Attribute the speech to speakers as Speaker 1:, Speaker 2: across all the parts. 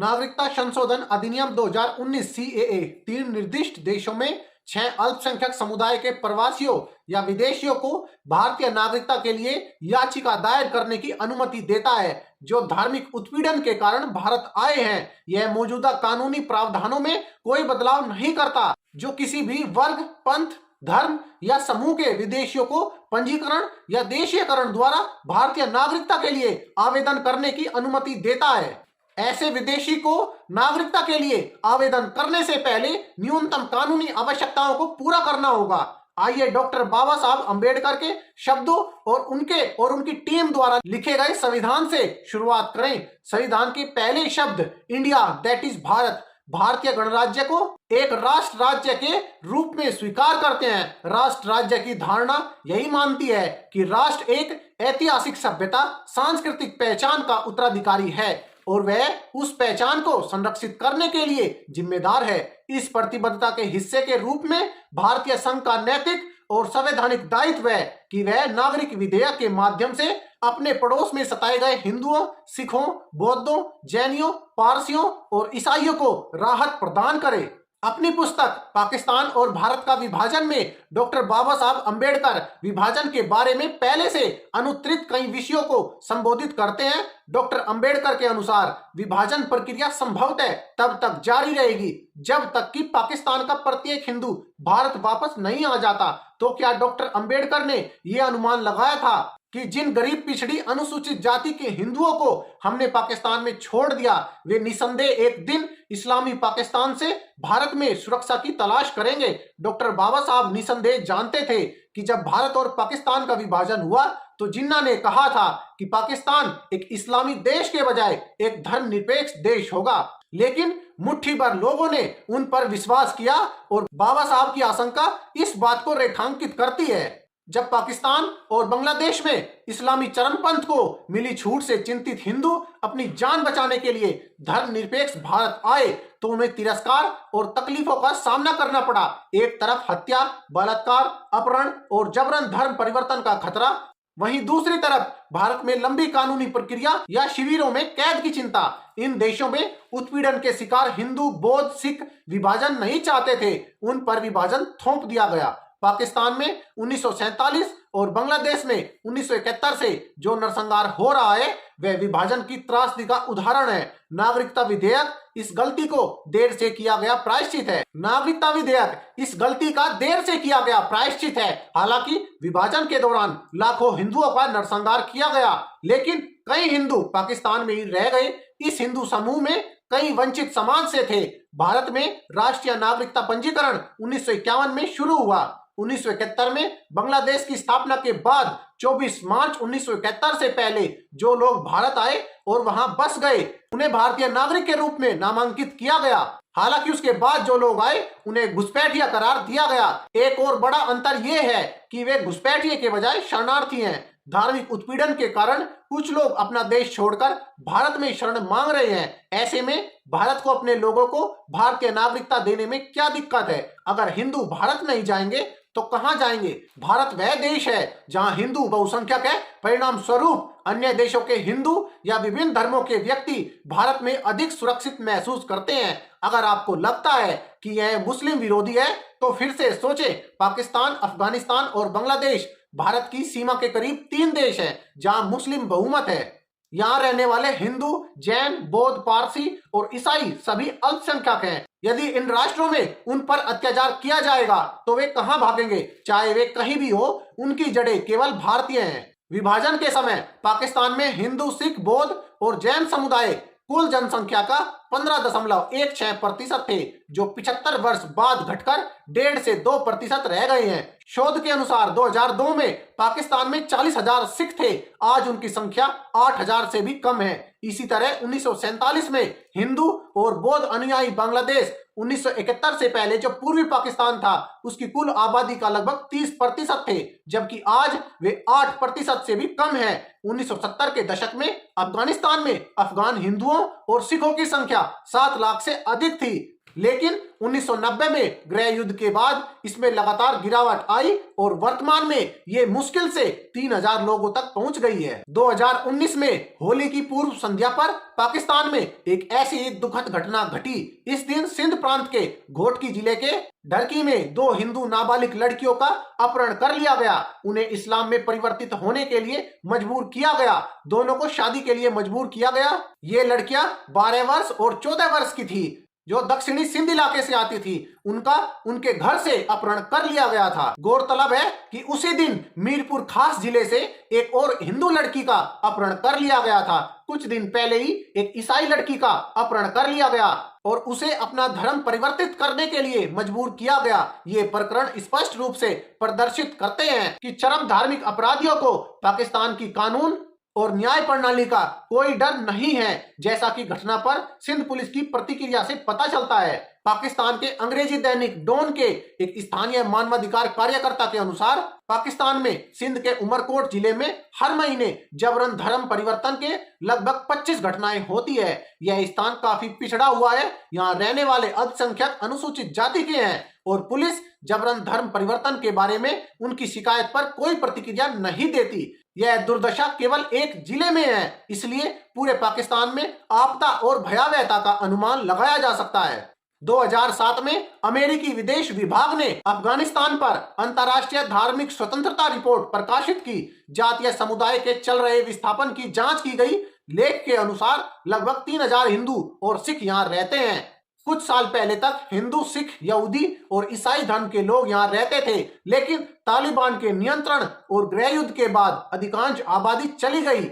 Speaker 1: नागरिकता संशोधन अधिनियम 2019 सीएए 3 निर्दिष्ट देशों में 6 अल्पसंख्यक समुदाय के प्रवासियों या विदेशियों को भारतीय नागरिकता के लिए याचिका दायर करने की अनुमति देता है जो धार्मिक उत्पीड़न के कारण भारत आए हैं। यह मौजूदा कानूनी प्रावधानों में कोई बदलाव नहीं करता जो किसी भी वर्ग, पंथ, धर्म या समूह के विदेशियों को पंजीकरण या देशीयकरण द्वारा भारतीय नागरिकता के लिए आवेदन करने की अनुमति देता है। ऐसे विदेशी को नागरिकता के लिए आवेदन करने से पहले न्यूनतम कानूनी आवश्यकताओं को पूरा करना होगा। आइए डॉक्टर बाबा साहब अंबेडकर के शब्दों और उनकी टीम द्वारा लिखे गए संविधान से शुरुआत करें। संविधान के पहले शब्द इंडिया दैट इज भारत भारतीय गणराज्य को एक राष्ट्र राज्य के रूप में स्वीकार करते हैं। राष्ट्र राज्य की धारणा यही मानती है कि राष्ट्र एक ऐतिहासिक सभ्यता, सांस्कृतिक पहचान का उत्तराधिकारी है और वह उस पहचान को संरक्षित करने के लिए जिम्मेदार है। इस प्रतिबद्धता के हिस्से के रूप में भारतीय संघ का नैतिक और संवैधानिक दायित्व है कि वह नागरिक विधेयक के माध्यम से अपने पड़ोस में सताए गए हिंदुओं, सिखों, बौद्धों, जैनियों, पारसियों और ईसाइयों को राहत प्रदान करे। अपनी पुस्तक पाकिस्तान और भारत का विभाजन में डॉक्टर बाबा साहब अंबेडकर विभाजन के बारे में पहले से अनुत्तरित कई विषयों को संबोधित करते हैं। डॉक्टर अंबेडकर के अनुसार विभाजन प्रक्रिया संभवतः तब तक जारी रहेगी जब तक कि पाकिस्तान का प्रत्येक हिंदू भारत वापस नहीं आ जाता। तो क्या डॉक्टर अंबेडकर ने यह अनुमान लगाया था कि जिन गरीब, पिछड़ी, अनुसूचित जाति के हिंदुओं को हमने पाकिस्तान में छोड़ दिया वे निसंदेह एक दिन इस्लामी पाकिस्तान से भारत में सुरक्षा की तलाश करेंगे? डॉक्टर बाबा साहब निसंदेह जानते थे कि जब भारत और पाकिस्तान का विभाजन हुआ तो जिन्ना ने कहा था कि पाकिस्तान एक इस्लामी देश के बजाय एक धर्मनिरपेक्ष देश होगा, लेकिन मुट्ठी भर लोगों ने उन पर विश्वास किया और बाबा साहब की आशंका इस बात को रेखांकित करती है। जब पाकिस्तान और बांग्लादेश में इस्लामी चरमपंथ को मिली छूट से चिंतित हिंदू अपनी जान बचाने के लिए धर्मनिरपेक्ष भारत आए तो उन्हें तिरस्कार और तकलीफों का सामना करना पड़ा। एक तरफ हत्या, बलात्कार, अपहरण और जबरन धर्म परिवर्तन का खतरा, वहीं दूसरी तरफ भारत में लंबी कानूनी प्रक्रिया या शिविरों में कैद की चिंता। इन देशों में उत्पीड़न के शिकार हिंदू, बौद्ध, सिख विभाजन नहीं चाहते थे, उन पर विभाजन थोप दिया गया। पाकिस्तान में 1947 और बांग्लादेश में 1971 से जो नरसंहार हो रहा है वह विभाजन की त्रासदी का उदाहरण है। नागरिकता विधेयक इस गलती को देर से किया गया प्रायश्चित है। नागरिकता विधेयक इस गलती का देर से किया गया प्रायश्चित है। हालांकि विभाजन के दौरान लाखों हिंदुओं का नरसंहार किया गया, लेकिन कई हिंदू पाकिस्तान में ही रह गए। इस हिंदू समूह में कई वंचित समाज से थे। भारत में राष्ट्रीय नागरिकता पंजीकरण 1951 में शुरू हुआ। 1971 में बांग्लादेश की स्थापना के बाद 24 मार्च 1971 से पहले जो लोग भारत आए और वहां बस गए उन्हें भारतीय नागरिक के रूप में नामांकित किया गया। हालांकि उसके बाद जो लोग आए उन्हें घुसपैठिया करार दिया गया। एक और बड़ा अंतर यह है कि वे घुसपैठिए के बजाय शरणार्थी हैं। धार्मिक उत्पीड़न के कारण कुछ लोग अपना देश छोड़कर भारत में शरण मांग रहे हैं। ऐसे में भारत को अपने लोगों को भारतीय नागरिकता देने में क्या दिक्कत है? अगर हिंदू भारत नहीं जाएंगे तो कहां जाएंगे? भारत वह देश है जहां हिंदू बहुसंख्यक है। परिणाम स्वरूप अन्य देशों के हिंदू या विभिन्न धर्मों के व्यक्ति भारत में अधिक सुरक्षित महसूस करते हैं। अगर आपको लगता है कि यह मुस्लिम विरोधी है तो फिर से सोचें। पाकिस्तान, अफगानिस्तान और बांग्लादेश भारत की सीमा के करीब 3 देश हैं जहां मुस्लिम बहुमत है। यहाँ रहने वाले हिंदू, जैन, बौद्ध, पारसी और ईसाई सभी अल्पसंख्यक हैं। यदि इन राष्ट्रों में उन पर अत्याचार किया जाएगा तो वे कहां भागेंगे? चाहे वे कहीं भी हो, उनकी जड़ें केवल भारतीय हैं। विभाजन के समय पाकिस्तान में हिंदू, सिख, बौद्ध और जैन समुदाय कुल जनसंख्या का 15.16% थे, जो 75 वर्ष बाद घटकर 1.5 से 2% रह गए हैं। शोध के अनुसार 2002 में पाकिस्तान में 40,000 सिख थे, आज उनकी संख्या 8,000 से भी कम है। इसी तरह 1947 में हिंदू और बौद्ध अनुयायी बांग्लादेश 1971 से पहले जो पूर्वी पाकिस्तान था उसकी कुल आबादी का लगभग 30% थे, जबकि आज वे 8% से भी कम है। 1970 के दशक में अफगानिस्तान में अफगान हिंदुओं और सिखों की संख्या 7 लाख से अधिक थी। लेकिन 1990 में गृह युद्ध के बाद इसमें लगातार गिरावट आई और वर्तमान में ये मुश्किल से 3000 लोगों तक पहुंच गई है। 2019 में होली की पूर्व संध्या पर पाकिस्तान में एक ऐसी दुखद घटना घटी। इस दिन सिंध प्रांत के घोटकी जिले के ढरकी में 2 हिंदू नाबालिग लड़कियों का अपहरण कर लिया गया। उन्हें इस्लाम में परिवर्तित होने के लिए मजबूर किया गया। दोनों को शादी के लिए मजबूर किया गया। ये लड़कियां 12 वर्ष और 14 वर्ष की थी, जो दक्षिणी सिंध इलाके से आती थी। उनका उनके घर से अपहरण कर लिया गया था। गौरतलब है कि उसी दिन मीरपुर खास जिले से एक और हिंदू लड़की का अपहरण कर लिया गया था। कुछ दिन पहले ही एक ईसाई लड़की का अपहरण कर लिया गया और उसे अपना धर्म परिवर्तित करने के लिए मजबूर किया गया। ये प्रकरण स्पष्ट रूप से प्रदर्शित करते हैं कि चरम धार्मिक अपराधियों को पाकिस्तान की कानून और न्याय प्रणाली का कोई डर नहीं है, जैसा कि घटना पर सिंध पुलिस की प्रतिक्रिया से पता चलता है। पाकिस्तान के अंग्रेजी दैनिक डॉन के एक स्थानीय मानवाधिकार कार्यकर्ता के अनुसार पाकिस्तान में सिंध के उमरकोट जिले में हर महीने जबरन धर्म परिवर्तन के लगभग 25 घटनाएं होती है। यह स्थान काफी पिछड़ा हुआ है। यहाँ रहने वाले अल्पसंख्यक अनुसूचित जाति के हैं और पुलिस जबरन धर्म परिवर्तन के बारे में उनकी शिकायत पर कोई प्रतिक्रिया नहीं देती। यह दुर्दशा केवल एक जिले में है, इसलिए पूरे पाकिस्तान में आपदा और भयावहता का अनुमान लगाया जा सकता है। 2007 में अमेरिकी विदेश विभाग ने अफगानिस्तान पर अंतर्राष्ट्रीय धार्मिक स्वतंत्रता रिपोर्ट प्रकाशित की। जातीय समुदाय के चल रहे विस्थापन की जांच की गई। लेख के अनुसार लगभग 3000 हिंदू और सिख यहाँ रहते हैं। कुछ साल पहले तक हिंदू, सिख, यहूदी और ईसाई धर्म के लोग यहाँ रहते थे, लेकिन तालिबान के नियंत्रण और गृह युद्ध के बाद अधिकांश आबादी चली गई।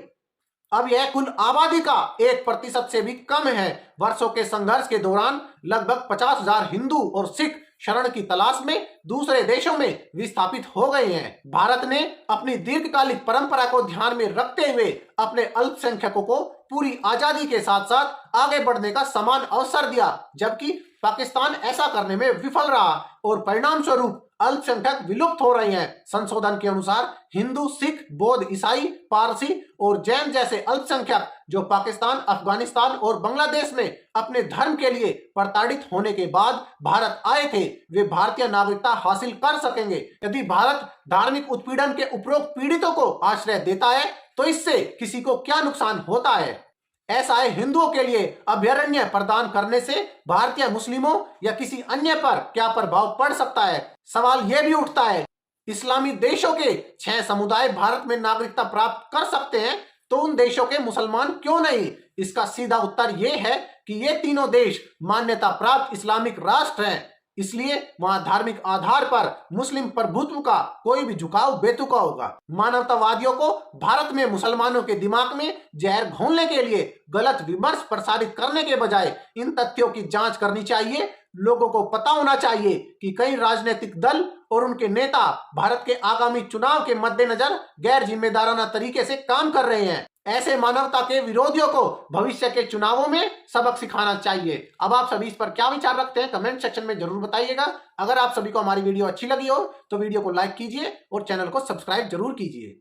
Speaker 1: अब यह कुल आबादी का 1% से भी कम है। वर्षों के संघर्ष के दौरान लगभग 50,000 हिंदू और सिख शरण की तलाश में दूसरे देशों में विस्थापित हो गए हैं। भारत ने अपनी दीर्घकालिक परंपरा को ध्यान में रखते हुए अपने अल्पसंख्यकों को पूरी आजादी के साथ साथ आगे बढ़ने का समान अवसर दिया, जबकि पाकिस्तान ऐसा करने में विफल रहा और परिणाम स्वरूप अल्पसंख्यक विलुप्त हो रहे हैं। संशोधन के अनुसार हिंदू, सिख, बौद्ध, ईसाई, पारसी और जैन जैसे अल्पसंख्यक जो पाकिस्तान, अफगानिस्तान और बांग्लादेश में अपने धर्म के लिए प्रताड़ित होने के बाद भारत आए थे, वे भारतीय नागरिकता हासिल कर सकेंगे। यदि भारत धार्मिक उत्पीड़न के उपरोक्त पीड़ितों को आश्रय देता है तो इससे किसी को क्या नुकसान होता है? ऐसा है, हिंदुओं के लिए अभयारण्य प्रदान करने से भारतीय मुस्लिमों या किसी अन्य पर क्या प्रभाव पड़ सकता है? सवाल यह भी उठता है, इस्लामी देशों के 6 समुदाय भारत में नागरिकता प्राप्त कर सकते हैं, तो उन देशों के मुसलमान क्यों नहीं? इसका सीधा उत्तर यह है कि ये तीनों देश मान्यता प्राप्त इस्लामिक राष्ट्र हैं, इसलिए वहां धार्मिक आधार पर मुस्लिम प्रभुत्व का कोई भी झुकाव बेतुका होगा। मानवतावादियों को भारत में मुसलमानों के दिमाग में जहर घोलने के लिए गलत विमर्श प्रसारित करने के बजाय इन तथ्यों की जांच करनी चाहिए। लोगों को पता होना चाहिए कि कई राजनीतिक दल और उनके नेता भारत के आगामी चुनाव के मद्देनजर गैर जिम्मेदाराना तरीके से काम कर रहे हैं। ऐसे मानवता के विरोधियों को भविष्य के चुनावों में सबक सिखाना चाहिए। अब आप सभी इस पर क्या विचार रखते हैं, कमेंट सेक्शन में जरूर बताइएगा। अगर आप सभी को हमारी वीडियो अच्छी लगी हो तो वीडियो को लाइक कीजिए और चैनल को सब्सक्राइब जरूर कीजिए।